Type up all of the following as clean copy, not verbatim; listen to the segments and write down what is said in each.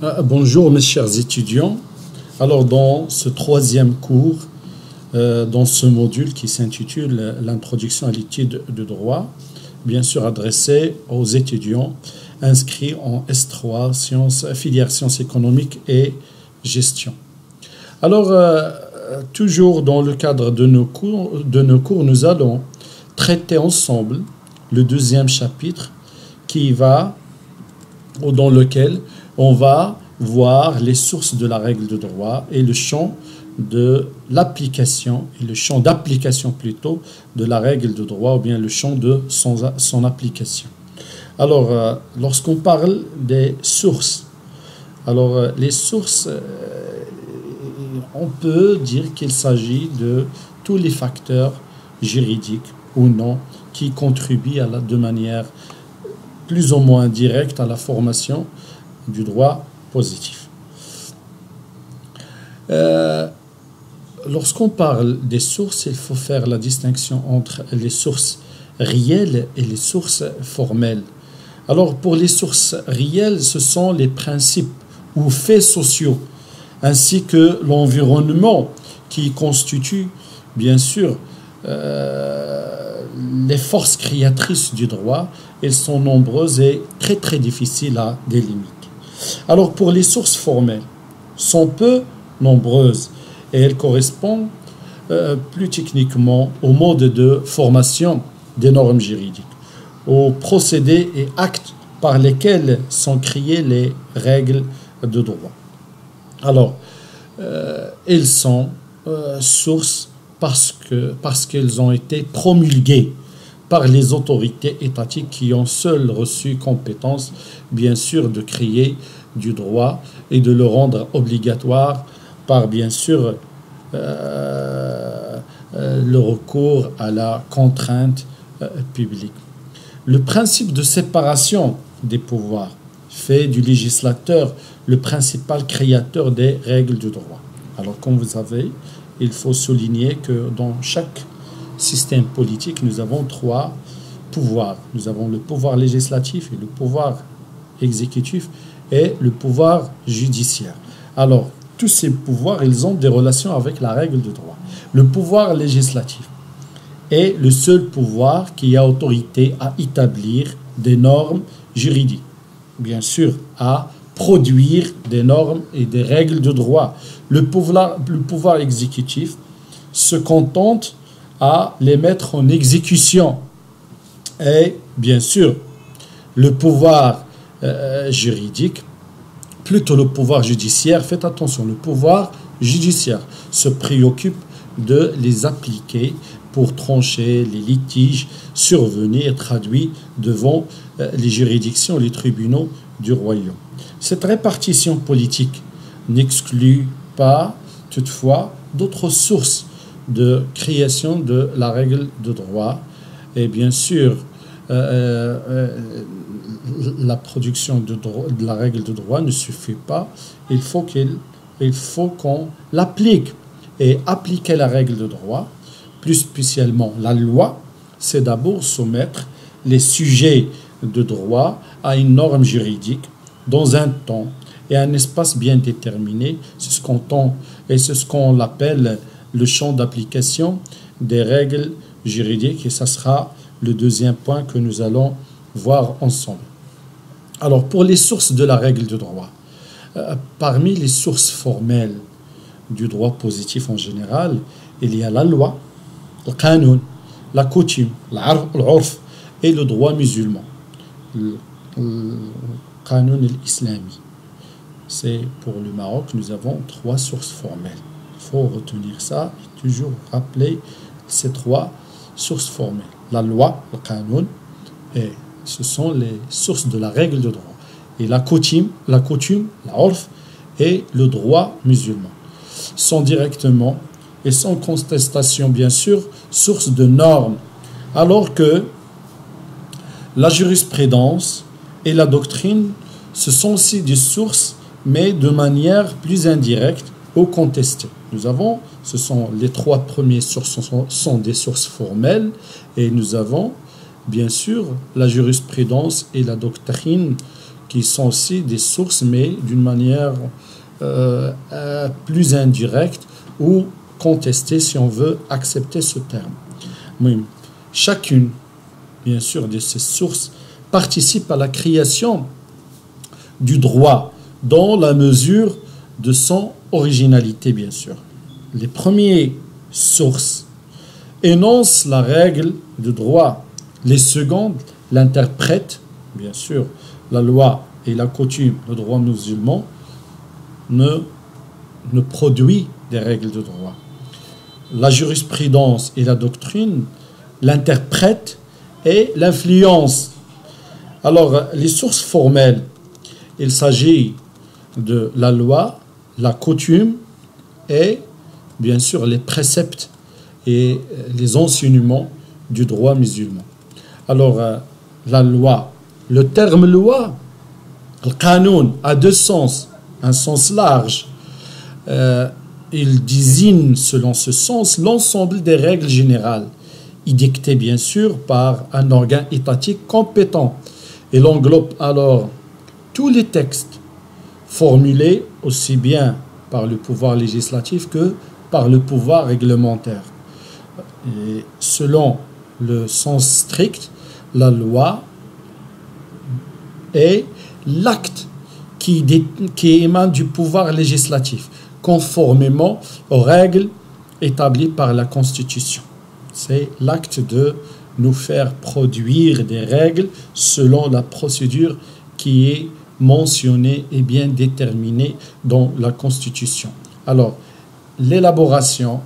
Bonjour mes chers étudiants. Alors dans ce troisième cours, dans ce module qui s'intitule l'introduction à l'étude de droit, bien sûr adressé aux étudiants inscrits en S3, filière sciences économiques et gestion. Alors toujours dans le cadre de nos cours, nous allons traiter ensemble le deuxième chapitre dans lequel on va voir les sources de la règle de droit et le champ de l'application, et le champ d'application plutôt de la règle de droit, ou bien le champ de son application. Alors, lorsqu'on parle des sources, alors les sources, on peut dire qu'il s'agit de tous les facteurs juridiques ou non qui contribuent de manière plus ou moins directe à la formation du droit positif. Lorsqu'on parle des sources, il faut faire la distinction entre les sources réelles et les sources formelles. Alors, pour les sources réelles, ce sont les principes ou faits sociaux, ainsi que l'environnement qui constitue, bien sûr, les forces créatrices du droit. Elles sont nombreuses et très très difficiles à délimiter. Alors pour les sources formelles, sont peu nombreuses et elles correspondent plus techniquement au mode de formation des normes juridiques, aux procédés et actes par lesquels sont créées les règles de droit. Alors, elles sont sources parce qu'elles ont été promulguées par les autorités étatiques qui ont seules reçu compétence, bien sûr, de créer du droit et de le rendre obligatoire par, bien sûr, le recours à la contrainte publique. Le principe de séparation des pouvoirs fait du législateur le principal créateur des règles du droit. Alors, comme vous savez, il faut souligner que dans chaque système politique, nous avons trois pouvoirs. Nous avons le pouvoir législatif et le pouvoir exécutif et le pouvoir judiciaire. Alors, tous ces pouvoirs, ils ont des relations avec la règle de droit. Le pouvoir législatif est le seul pouvoir qui a autorité à établir des normes juridiques. Bien sûr, à produire des normes et des règles de droit. Le pouvoir exécutif se contente à les mettre en exécution. Et bien sûr, le pouvoir juridique, plutôt le pouvoir judiciaire, faites attention, le pouvoir judiciaire se préoccupe de les appliquer pour trancher les litiges survenus et traduits devant les juridictions, les tribunaux du royaume. Cette répartition politique n'exclut pas, toutefois, d'autres sources de création de la règle de droit. Et bien sûr, la production de la règle de droit ne suffit pas. Il faut qu'on l'applique. Et appliquer la règle de droit, plus spécialement la loi, c'est d'abord soumettre les sujets de droit à une norme juridique dans un temps et un espace bien déterminé. C'est ce qu'on appelle le champ d'application des règles juridiques, et ça sera le deuxième point que nous allons voir ensemble. Alors, pour les sources de la règle de droit, parmi les sources formelles du droit positif en général, il y a la loi, le qanun, la coutume, l'urf et le droit musulman, le qanun islami. C'est pour le Maroc, nous avons trois sources formelles. Il faut retenir ça et toujours rappeler ces trois sources formelles. La loi, le qanun, et ce sont les sources de la règle de droit. Et la coutume, l'urf et le droit musulman sont directement et sans contestation, bien sûr, sources de normes, alors que la jurisprudence et la doctrine, ce sont aussi des sources, mais de manière plus indirecte ou contestée. Les trois premières sources sont des sources formelles, et nous avons, bien sûr, la jurisprudence et la doctrine qui sont aussi des sources, mais d'une manière plus indirecte ou contestée si on veut accepter ce terme. Mais chacune, bien sûr, de ces sources participe à la création du droit dans la mesure de son originalité, bien sûr. Les premières sources énoncent la règle de droit. Les secondes l'interprètent, bien sûr. La loi et la coutume, le droit musulman, ne produit des règles de droit. La jurisprudence et la doctrine l'interprètent et l'influencent. Alors, les sources formelles, il s'agit de la loi, la coutume et, bien sûr, les préceptes et les enseignements du droit musulman. Alors, la loi, le terme loi, le qanoun, a deux sens, un sens large. Il désigne, selon ce sens, l'ensemble des règles générales, édictées bien sûr par un organe étatique compétent. Il englobe alors tous les textes formulés aussi bien par le pouvoir législatif que par le pouvoir réglementaire. Et selon le sens strict, la loi est l'acte qui émane du pouvoir législatif, conformément aux règles établies par la Constitution. C'est l'acte de nous faire produire des règles selon la procédure qui est mentionnée et bien déterminée dans la Constitution. Alors, l'élaboration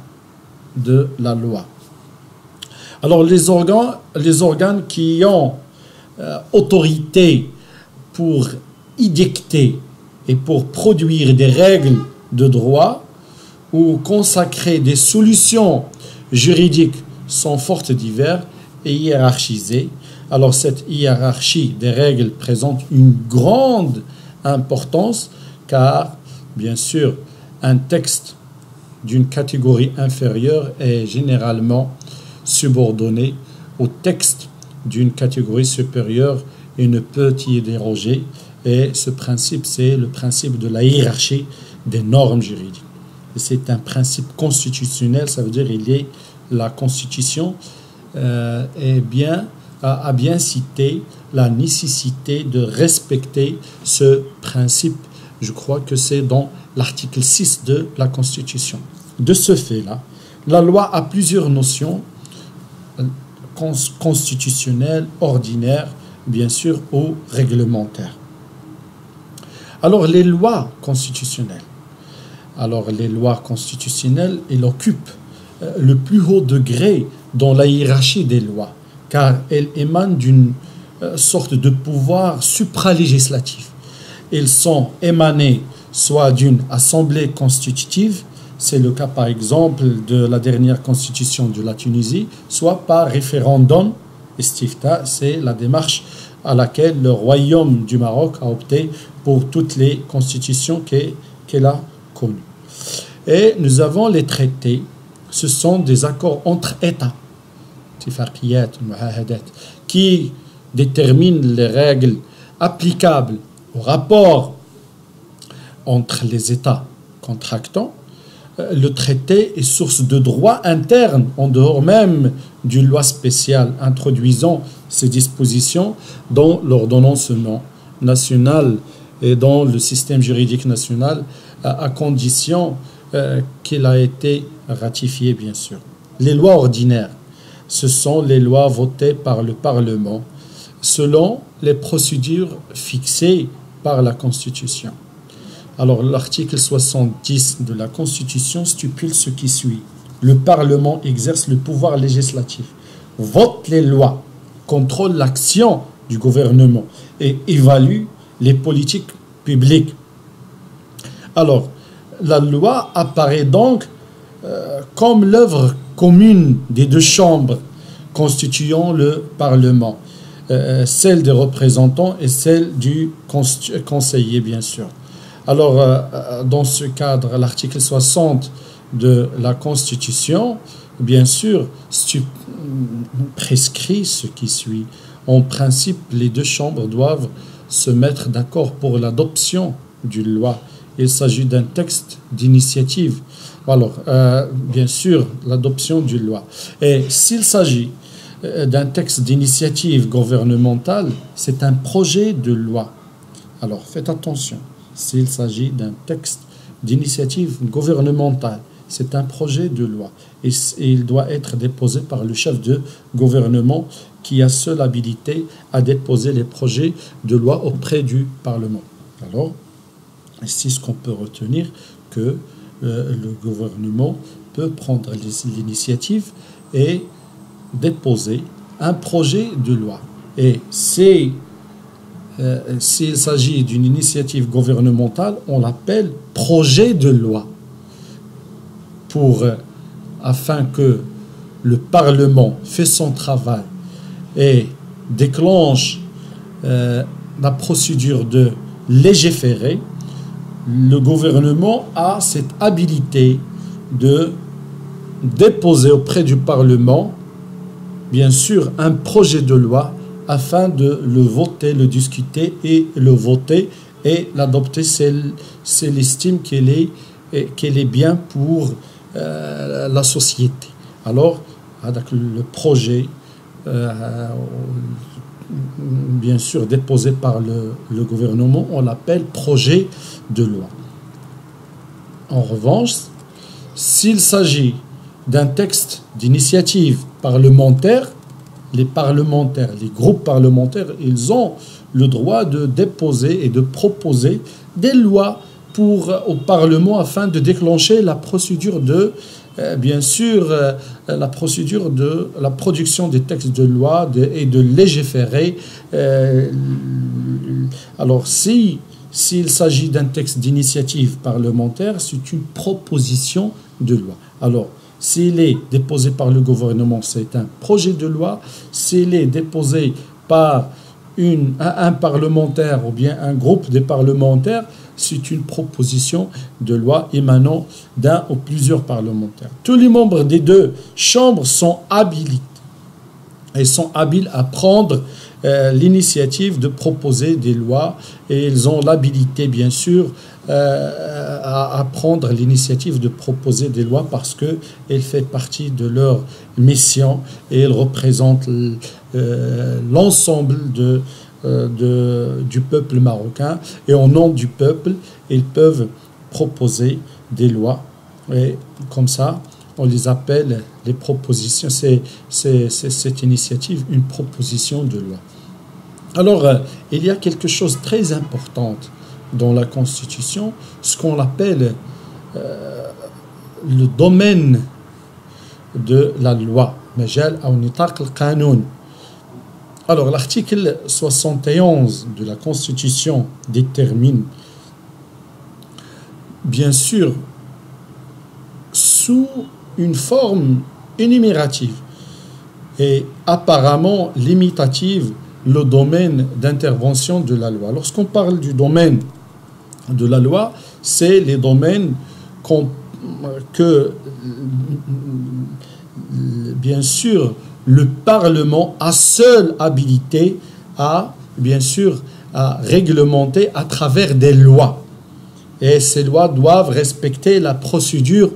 de la loi. Alors, les organes qui ont autorité pour édicter et pour produire des règles de droit ou consacrer des solutions juridiques sont fort divers et hiérarchisés. Alors cette hiérarchie des règles présente une grande importance car, bien sûr, un texte d'une catégorie inférieure est généralement subordonné au texte d'une catégorie supérieure et ne peut y déroger. Et ce principe, c'est le principe de la hiérarchie des normes juridiques. C'est un principe constitutionnel, ça veut dire la Constitution a bien cité la nécessité de respecter ce principe. Je crois que c'est dans l'article 6 de la Constitution. De ce fait-là, la loi a plusieurs notions constitutionnelles, ordinaires, bien sûr, ou réglementaires. Alors, les lois constitutionnelles. Elles occupent le plus haut degré dans la hiérarchie des lois, car elles émanent d'une sorte de pouvoir supralégislatif. Elles sont émanées soit d'une assemblée constitutive, c'est le cas par exemple de la dernière constitution de la Tunisie, soit par référendum, istifta, c'est la démarche à laquelle le royaume du Maroc a opté pour toutes les constitutions qu'elle a connues. Et nous avons les traités, ce sont des accords entre États, qui déterminent les règles applicables au rapport entre les États contractants. Le traité est source de droit interne, en dehors même d'une loi spéciale introduisant ces dispositions dans l'ordonnancement national et dans le système juridique national, à condition qu'il a été ratifié, bien sûr. Les lois ordinaires, ce sont les lois votées par le Parlement selon les procédures fixées par la Constitution. Alors, l'article 70 de la Constitution stipule ce qui suit. Le Parlement exerce le pouvoir législatif, vote les lois, contrôle l'action du gouvernement et évalue les politiques publiques. Alors, la loi apparaît donc comme l'œuvre commune des deux chambres constituant le Parlement, celle des représentants et celle du conseiller, bien sûr. Alors, dans ce cadre, l'article 60 de la Constitution, bien sûr, prescrit ce qui suit. En principe, les deux chambres doivent se mettre d'accord pour l'adoption d'une loi. Il s'agit d'un texte d'initiative. Alors, bien sûr, l'adoption d'une loi. Et s'il s'agit d'un texte d'initiative gouvernementale, c'est un projet de loi. Alors, faites attention. S'il s'agit d'un texte d'initiative gouvernementale, c'est un projet de loi. Et il doit être déposé par le chef de gouvernement qui a seule habilité à déposer les projets de loi auprès du Parlement. Alors, c'est ce qu'on peut retenir, que le gouvernement peut prendre l'initiative et déposer un projet de loi. Et s'il s'agit d'une initiative gouvernementale, on l'appelle projet de loi. Afin que le Parlement fait son travail et déclenche la procédure de légiférer, le gouvernement a cette habilité de déposer auprès du Parlement, bien sûr, un projet de loi afin de le voter, le discuter et le voter et l'adopter. C'est l'estime qu'elle est bien pour la société. Alors, avec le projet, bien sûr, déposé par le gouvernement, on l'appelle projet de loi. En revanche, s'il s'agit d'un texte d'initiative parlementaire, les groupes parlementaires, ils ont le droit de déposer et de proposer des lois au Parlement afin de déclencher la procédure de, bien sûr, la procédure de la production des textes de loi et de légiférer. Alors, s'il s'agit d'un texte d'initiative parlementaire, c'est une proposition de loi. Alors, s'il est déposé par le gouvernement, c'est un projet de loi. S'il est déposé par un parlementaire ou bien un groupe de parlementaires, c'est une proposition de loi émanant d'un ou plusieurs parlementaires. Tous les membres des deux chambres sont habilités et sont habiles à prendre l'initiative de proposer des lois, et ils ont l'habilité, bien sûr, à prendre l'initiative de proposer des lois parce qu'elle fait partie de leur mission et elle représente l'ensemble du peuple marocain, et au nom du peuple, ils peuvent proposer des lois, et comme ça, on les appelle les propositions. C'est cette initiative, une proposition de loi. Alors, il y a quelque chose de très important dans la Constitution, ce qu'on appelle le domaine de la loi. Majal ou nitaq al-qanoun. Alors, l'article 71 de la Constitution détermine, bien sûr, sous une forme énumérative et apparemment limitative, le domaine d'intervention de la loi. Lorsqu'on parle du domaine de la loi, c'est les domaines que, bien sûr, le Parlement a seule habilité à, bien sûr, à réglementer à travers des lois. Et ces lois doivent respecter la procédure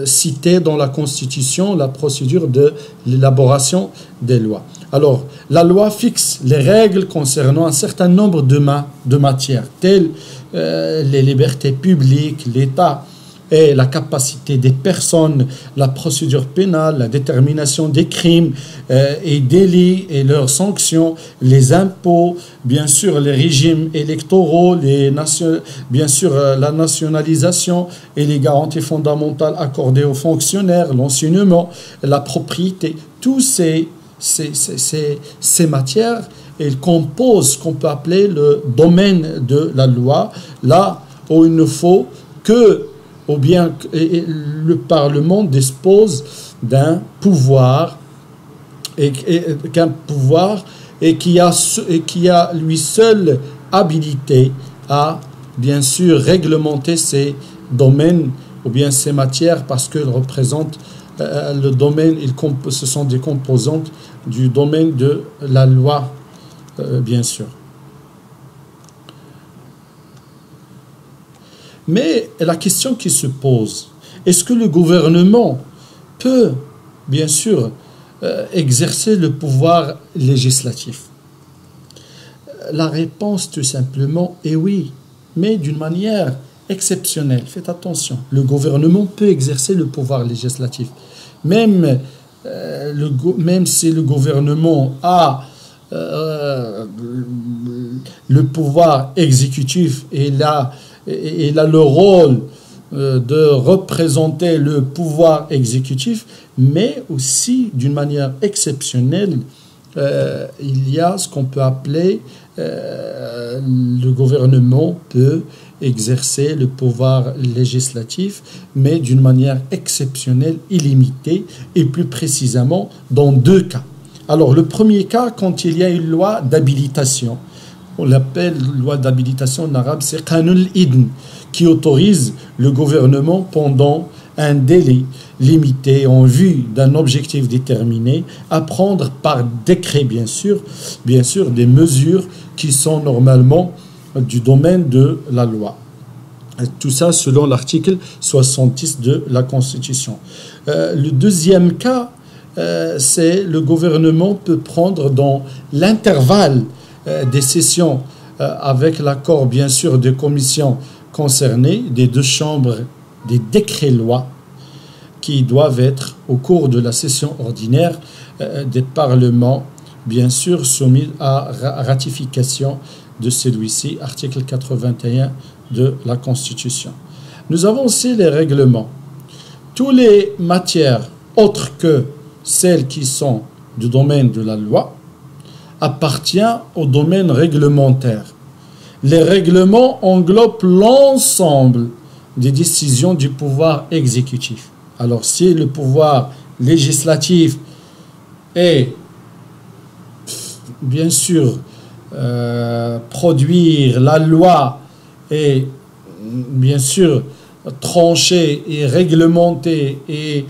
citée dans la Constitution, la procédure de l'élaboration des lois. Alors, la loi fixe les règles concernant un certain nombre de matières, telles les libertés publiques, l'État et la capacité des personnes, la procédure pénale, la détermination des crimes et délits et leurs sanctions, les impôts, bien sûr les régimes électoraux, bien sûr la nationalisation et les garanties fondamentales accordées aux fonctionnaires, l'enseignement, la propriété. Tous ces matières, elles composent ce qu'on peut appeler le domaine de la loi, là où il ne faut que ou bien le Parlement dispose d'un pouvoir et qui a lui seul habilité à, bien sûr, réglementer ces domaines ou bien ces matières, parce qu'elles représentent le domaine, ce sont des composantes du domaine de la loi, bien sûr. Mais la question qui se pose, est-ce que le gouvernement peut, bien sûr, exercer le pouvoir législatif? La réponse, tout simplement, est oui, mais d'une manière exceptionnelle. Faites attention, le gouvernement peut exercer le pouvoir législatif. Même si le gouvernement a le pouvoir exécutif et il a le rôle de représenter le pouvoir exécutif, mais aussi d'une manière exceptionnelle, il y a ce qu'on peut appeler le gouvernement peut exercer le pouvoir législatif, mais d'une manière exceptionnelle, illimitée, et plus précisément dans deux cas. Alors, le premier cas, quand il y a une loi d'habilitation, on l'appelle loi d'habilitation en arabe, c'est Qanun al-Idn, qui autorise le gouvernement pendant un délai limité en vue d'un objectif déterminé à prendre par décret, bien sûr, des mesures qui sont normalement du domaine de la loi. Tout ça selon l'article 66 de la Constitution. Le deuxième cas, c'est le gouvernement peut prendre dans l'intervalle des sessions avec l'accord, bien sûr, des commissions concernées, des deux chambres, des décrets-lois qui doivent être, au cours de la session ordinaire des parlements, bien sûr, soumis à ratification de celui-ci, article 81 de la Constitution. Nous avons aussi les règlements. Toutes les matières autres que celles qui sont du domaine de la loi appartiennent au domaine réglementaire. Les règlements englobent l'ensemble des décisions du pouvoir exécutif. Alors, si le pouvoir législatif est, bien sûr, produire la loi et, bien sûr, trancher et réglementer et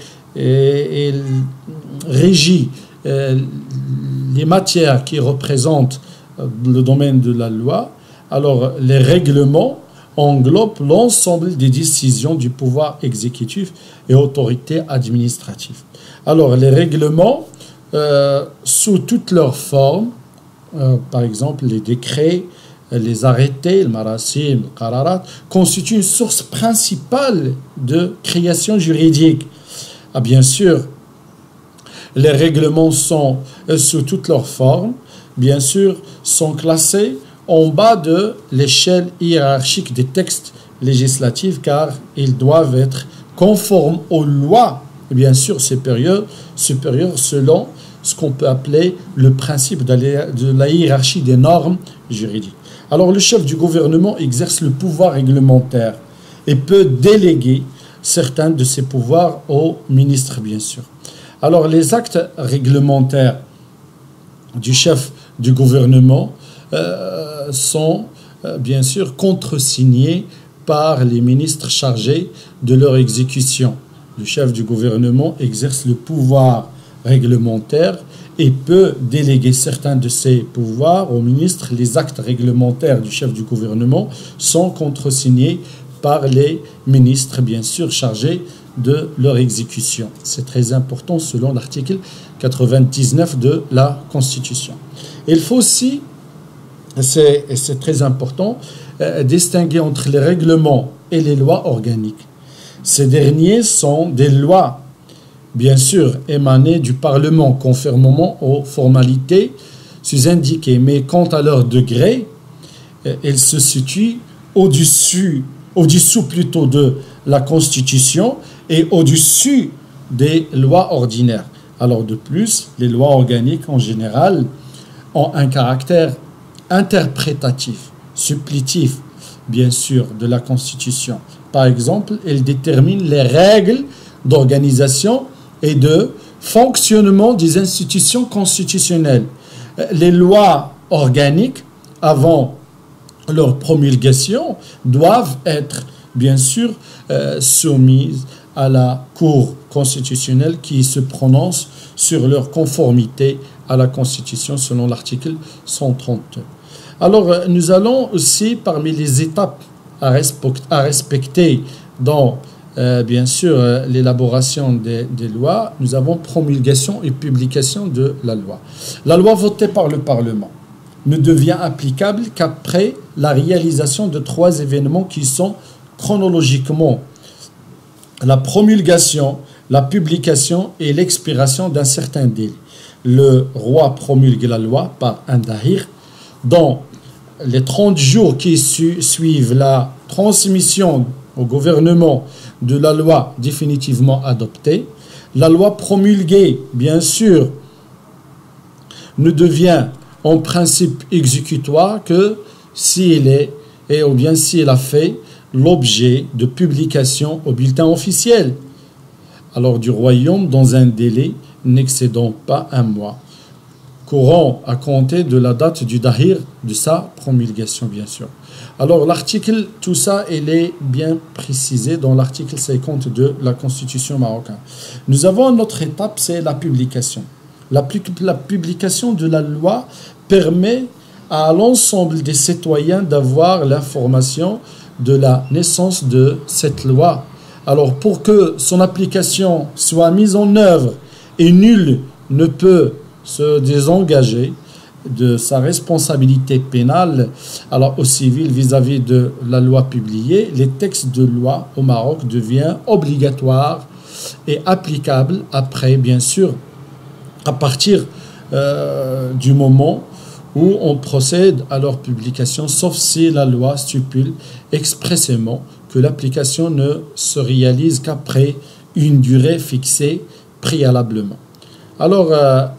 régir les matières qui représentent le domaine de la loi, alors les règlements englobent l'ensemble des décisions du pouvoir exécutif et autorité administrative. Alors les règlements, sous toutes leurs formes, par exemple les décrets, les arrêtés, le marasim, le qararat, constituent une source principale de création juridique. Ah, bien sûr, les règlements sont, sous toutes leurs formes, bien sûr, sont classés en bas de l'échelle hiérarchique des textes législatifs car ils doivent être conformes aux lois, bien sûr, supérieures selon ce qu'on peut appeler le principe de la hiérarchie des normes juridiques. Alors, le chef du gouvernement exerce le pouvoir réglementaire et peut déléguer certains de ses pouvoirs au ministre, bien sûr. Alors, les actes réglementaires du chef du gouvernement sont, bien sûr, contresignés par les ministres chargés de leur exécution. Le chef du gouvernement exerce le pouvoir réglementaire et peut déléguer certains de ses pouvoirs au ministre. Les actes réglementaires du chef du gouvernement sont contresignés par les ministres, bien sûr, chargés de leur exécution. C'est très important selon l'article 99 de la Constitution. Il faut aussi, et c'est très important, distinguer entre les règlements et les lois organiques. Ces derniers sont des lois, bien sûr, émanées du Parlement conformément aux formalités sus-indiquées, mais quant à leur degré, elles se situent au-dessous plutôt de la Constitution et au-dessus des lois ordinaires. Alors de plus, les lois organiques en général ont un caractère interprétatif, supplétif, bien sûr, de la Constitution. Par exemple, elles déterminent les règles d'organisation et de fonctionnement des institutions constitutionnelles. Les lois organiques, avant leur promulgation, doivent être, bien sûr, soumises à la Cour constitutionnelle qui se prononce sur leur conformité à la Constitution selon l'article 132. Alors, nous allons aussi, parmi les étapes à respecter dans, bien sûr, l'élaboration des lois, nous avons promulgation et publication de la loi. La loi votée par le Parlement ne devient applicable qu'après la réalisation de 3 événements qui sont chronologiquement la promulgation, la publication et l'expiration d'un certain délai. Le roi promulgue la loi par un dahir. Dans les 30 jours qui suivent la transmission au gouvernement de la loi définitivement adoptée, la loi promulguée, bien sûr, ne devient en principe exécutoire que si elle a fait l'objet de publication au bulletin officiel, alors du royaume dans un délai n'excédant pas un mois, courant à compter de la date du dahir de sa promulgation, bien sûr. Alors l'article, tout ça, il est bien précisé dans l'article 50 de la Constitution marocaine. Nous avons une autre étape, c'est la publication. La publication de la loi permet à l'ensemble des citoyens d'avoir l'information de la naissance de cette loi. Alors pour que son application soit mise en œuvre et nul ne peut se désengager de sa responsabilité pénale, alors au civil vis-à-vis de la loi publiée, les textes de loi au Maroc deviennent obligatoires et applicables après, bien sûr, à partir du moment où on procède à leur publication, sauf si la loi stipule expressément que l'application ne se réalise qu'après une durée fixée préalablement. Alors,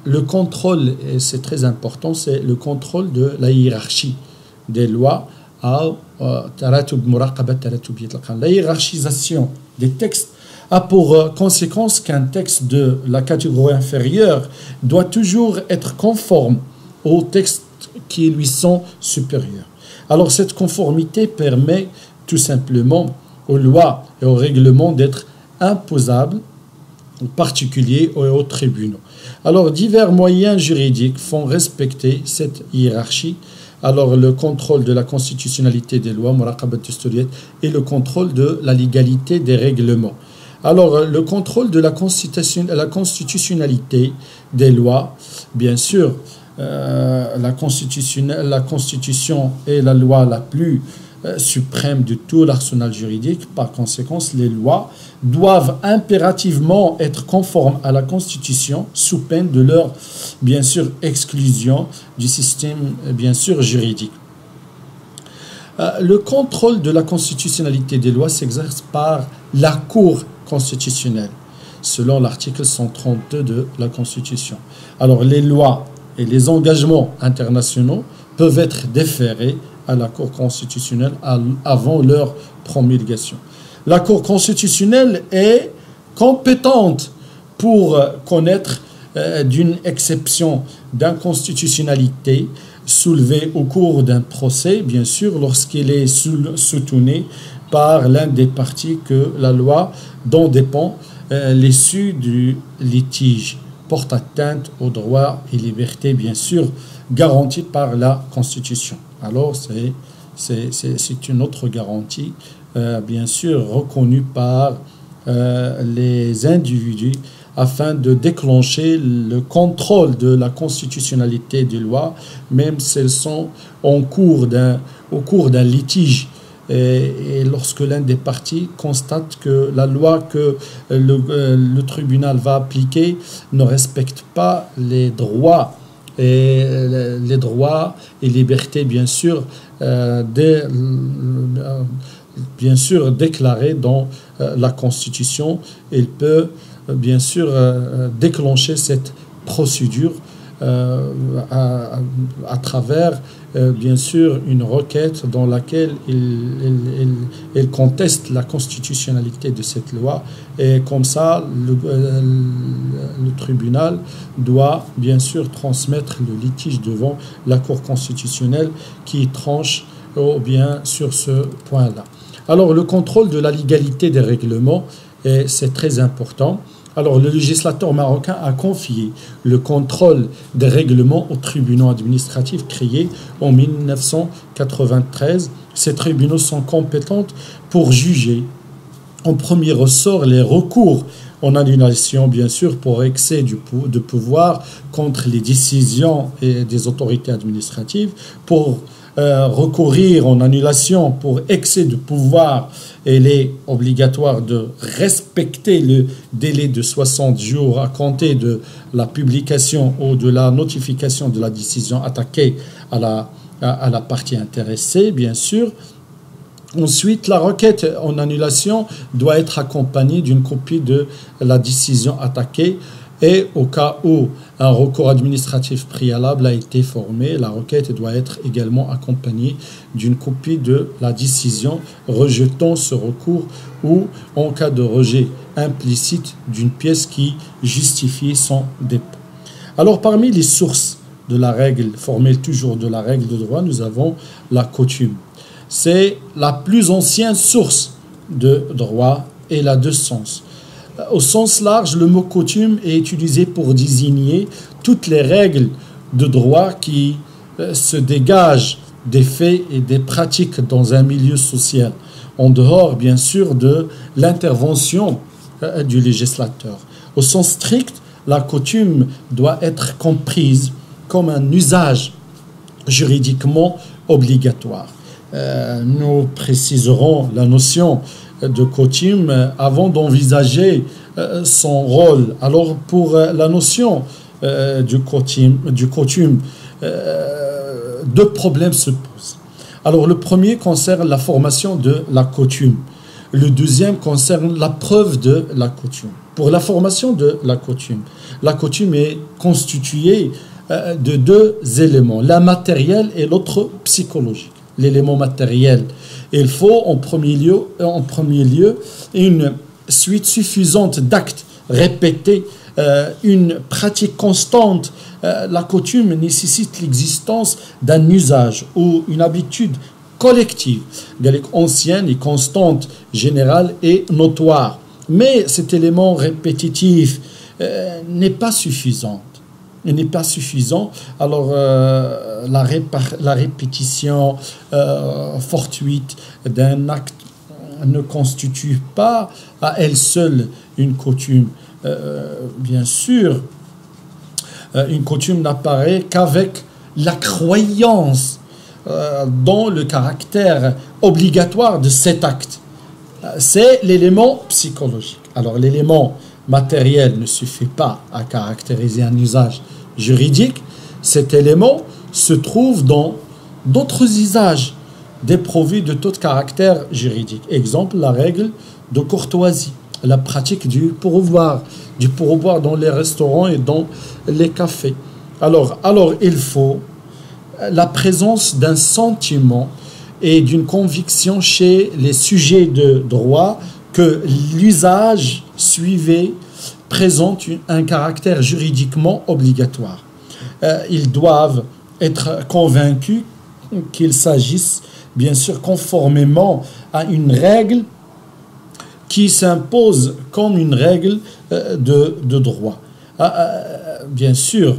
le contrôle, et c'est très important, c'est le contrôle de la hiérarchie des lois. La hiérarchisation des textes a pour conséquence qu'un texte de la catégorie inférieure doit toujours être conforme aux textes qui lui sont supérieurs. Alors cette conformité permet tout simplement aux lois et aux règlements d'être imposables, en particulier aux tribunaux. Alors divers moyens juridiques font respecter cette hiérarchie. Alors le contrôle de la constitutionnalité des lois, et le contrôle de la légalité des règlements. Alors, le contrôle de la constitutionnalité des lois, bien sûr, la Constitution est la loi la plus suprême de tout l'arsenal juridique. Par conséquent, les lois doivent impérativement être conformes à la Constitution sous peine de leur, bien sûr, exclusion du système, bien sûr, juridique. Le contrôle de la constitutionnalité des lois s'exerce par la Cour constitutionnelle, selon l'article 132 de la Constitution. Alors, les lois et les engagements internationaux peuvent être déférés à la Cour constitutionnelle avant leur promulgation. La Cour constitutionnelle est compétente pour connaître d'une exception d'inconstitutionnalité soulevée au cours d'un procès, bien sûr, lorsqu'il est soutenu par l'un des parties que la loi dont dépend l'issue du litige porte atteinte aux droits et libertés, bien sûr, garantis par la Constitution. Alors, c'est une autre garantie, bien sûr, reconnue par les individus afin de déclencher le contrôle de la constitutionnalité des lois, même si elles sont au cours d'un litige. Et lorsque l'un des parties constate que la loi que le tribunal va appliquer ne respecte pas les droits et libertés, bien sûr, déclarés dans la Constitution, il peut bien sûr déclencher cette procédure à travers bien sûr une requête dans laquelle il conteste la constitutionnalité de cette loi, et comme ça le tribunal doit bien sûr transmettre le litige devant la Cour constitutionnelle qui tranche bien sur ce point-là. Alors le contrôle de la légalité des règlements, c'est très important. Alors, le législateur marocain a confié le contrôle des règlements aux tribunaux administratifs créés en 1993. Ces tribunaux sont compétents pour juger en premier ressort les recours en annulation, bien sûr, pour excès de pouvoir contre les décisions des autorités administratives, pour recourir en annulation pour excès de pouvoir. Il est obligatoire de respecter le délai de 60 jours à compter de la publication ou de la notification de la décision attaquée à la partie intéressée, bien sûr. Ensuite, la requête en annulation doit être accompagnée d'une copie de la décision attaquée et au cas où un recours administratif préalable a été formé, la requête doit être également accompagnée d'une copie de la décision rejetant ce recours ou en cas de rejet implicite d'une pièce qui justifie son dépôt. Alors, parmi les sources de la règle, formelle toujours de la règle de droit, nous avons la coutume. C'est la plus ancienne source de droit et elle a deux sens. Au sens large, le mot coutume est utilisé pour désigner toutes les règles de droit qui se dégagent des faits et des pratiques dans un milieu social, en dehors bien sûr de l'intervention du législateur. Au sens strict, la coutume doit être comprise comme un usage juridiquement obligatoire. Nous préciserons la notion de coutume avant d'envisager son rôle. Alors pour la notion du coutume, deux problèmes se posent. Alors le premier concerne la formation de la coutume. Le deuxième concerne la preuve de la coutume. Pour la formation de la coutume est constituée de deux éléments, l'un matériel et l'autre psychologique. L'élément matériel, il faut en premier lieu une suite suffisante d'actes répétés, une pratique constante. La coutume nécessite l'existence d'un usage ou une habitude collective, ancienne et constante, générale et notoire. Mais cet élément répétitif n'est pas suffisant. Il n'est pas suffisant. Alors, la répétition fortuite d'un acte ne constitue pas à elle seule une coutume. Bien sûr, une coutume n'apparaît qu'avec la croyance dans le caractère obligatoire de cet acte. C'est l'élément psychologique. Alors, l'élément matériel ne suffit pas à caractériser un usage juridique. Cet élément se trouve dans d'autres usages dépourvus de tout caractère juridique. Exemple, la règle de courtoisie, la pratique du pourboire dans les restaurants et dans les cafés. Alors il faut la présence d'un sentiment et d'une conviction chez les sujets de droit que l'usage suivi présente un caractère juridiquement obligatoire. Ils doivent être convaincus qu'il s'agisse, bien sûr, conformément à une règle qui s'impose comme une règle de droit. Bien sûr,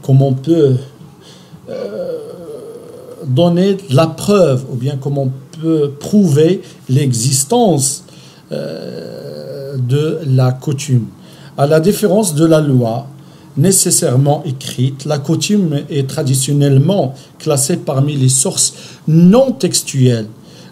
comme on peut donner la preuve, ou bien comme on peut prouver l'existence de la coutume. À la différence de la loi nécessairement écrite, la coutume est traditionnellement classée parmi les sources non textuelles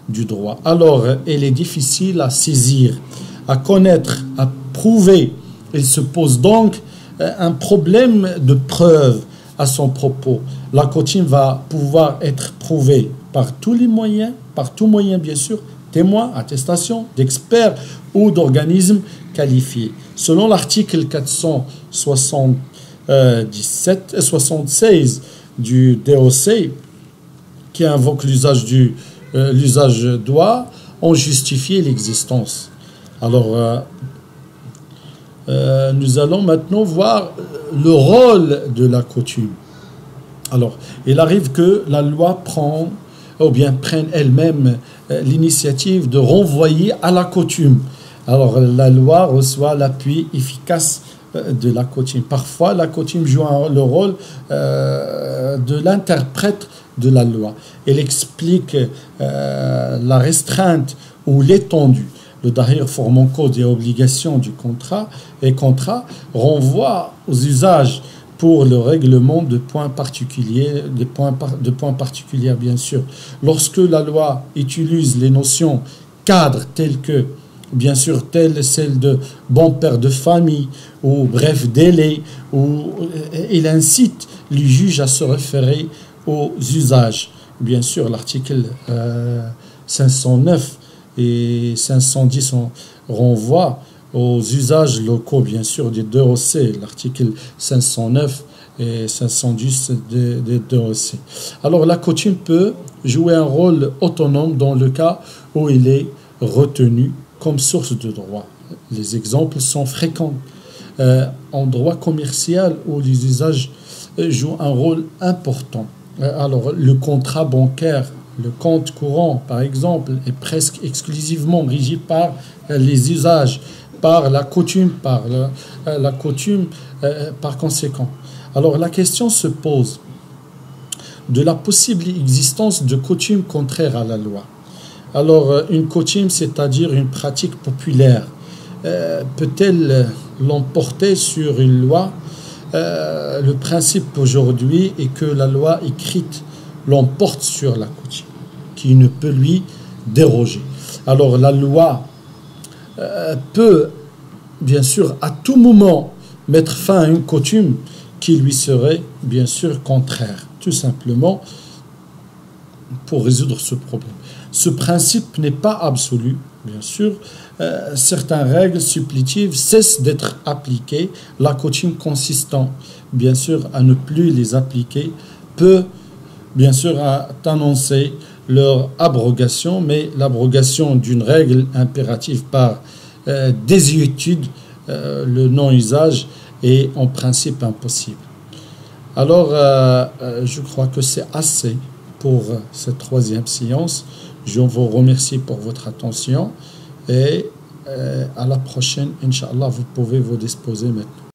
du droit. Alors, elle est difficile à saisir, à connaître, à prouver. Il se pose donc un problème de preuve à son propos. La coutume va pouvoir être prouvée par tous les moyens, par tout moyen bien sûr, témoins, attestations d'experts ou d'organismes qualifiés. Selon l'article 476 du DOC, qui invoque l'usage doit en justifier l'existence. Alors, nous allons maintenant voir le rôle de la coutume. Alors, il arrive que la loi prenne elle-même l'initiative de renvoyer à la coutume Alors, la loi reçoit l'appui efficace de la coutume. Parfois, la coutume joue le rôle de l'interprète de la loi. Elle explique la restreinte ou l'étendue. Le dahir formant code et obligation du contrat renvoie aux usages pour le règlement de points particuliers, de points particuliers bien sûr. Lorsque la loi utilise les notions cadres telles que, bien sûr, telle celle de bon père de famille ou bref délai, ou il incite les juges à se référer aux usages. Bien sûr, l'article 509 et 510 renvoient aux usages locaux, bien sûr, des deux OC, l'article 509 et 510 des deux OC. Alors, la coutume peut jouer un rôle autonome dans le cas où il est retenu comme source de droit. Les exemples sont fréquents. En droit commercial, où les usages jouent un rôle important. Alors, le contrat bancaire, le compte courant, par exemple, est presque exclusivement régi par les usages, par la coutume, par conséquent. Alors, la question se pose de la possible existence de coutumes contraires à la loi. Alors, une coutume, c'est-à-dire une pratique populaire, peut-elle l'emporter sur une loi? Le principe aujourd'hui est que la loi écrite l'emporte sur la coutume, qui ne peut lui déroger. Alors, la loi peut, bien sûr, à tout moment mettre fin à une coutume qui lui serait, bien sûr, contraire, tout simplement pour résoudre ce problème. Ce principe n'est pas absolu, bien sûr. Certaines règles supplétives cessent d'être appliquées. La coutume consistant, bien sûr, à ne plus les appliquer peut, bien sûr, annoncer leur abrogation, mais l'abrogation d'une règle impérative par désuétude, le non-usage, est en principe impossible. Alors, je crois que c'est assez pour cette troisième séance. Je vous remercie pour votre attention et à la prochaine, Inch'Allah, vous pouvez vous disposer maintenant.